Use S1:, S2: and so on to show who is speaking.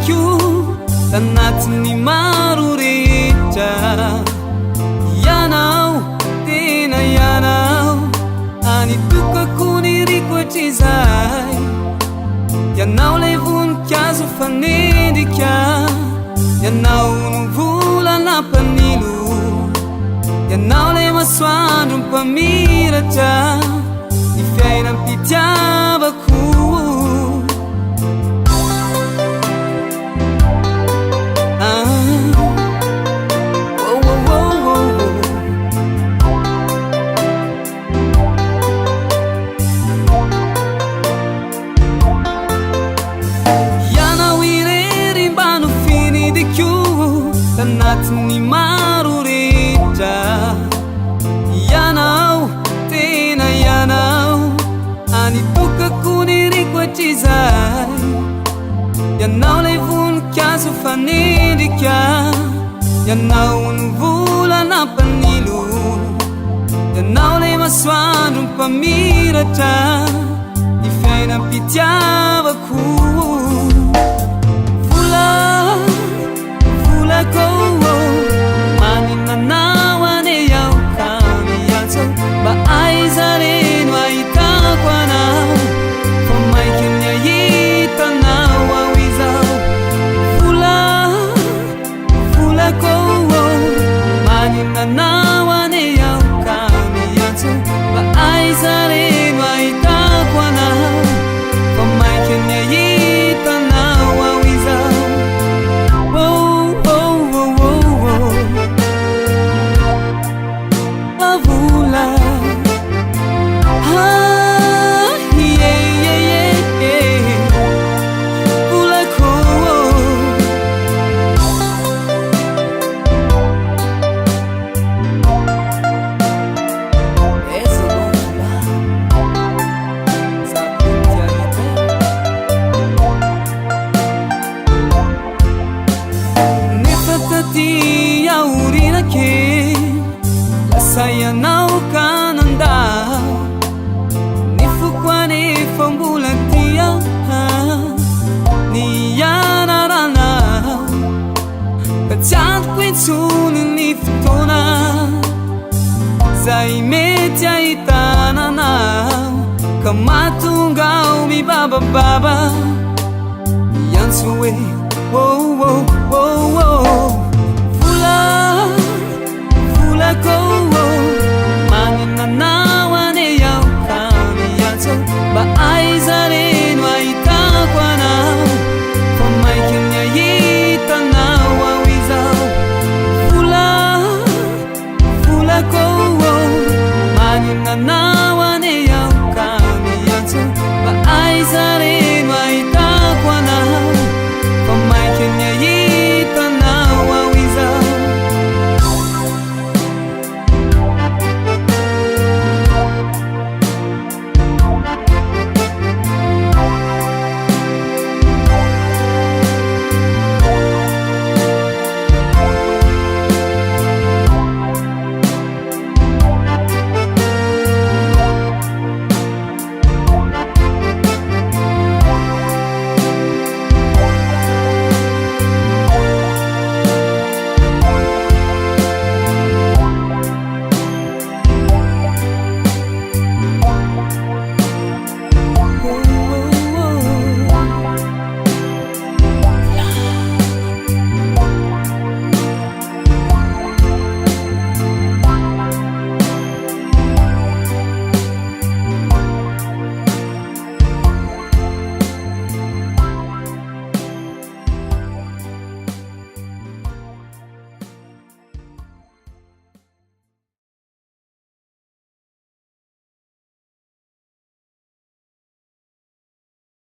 S1: dikiu tanatiny maro rehetra ianao tena ianao anitokako ny rikoatr'izay ianao lay voninkazo fanendrika ianao no volana mpanilo ianao lay masoandro mpamiratra ny fiainam-pitiavako tanatiny maro rehetra ianao tena ianao anitokako ny rikoatr'izay ianao lay voninkazo fanendrika ianao no volana mpanilo ianao lay masoandro mpamiratra ny fiainam-pitiavako maninanao ane ao kamiatso mba aizareno ahitako anao fa maiky ny ahitanao ao izao volako maninanao ane ao kamiatso mba aizareno ahitako anao fa maiky ny ahitanao ao izao ianao ka nandao ny foko anefa mbola tia ny ianaranao ka tsy antoko intsony ny fotoana zay mety ahitananao ka mahatonga ao mibabababa iantso hoe volako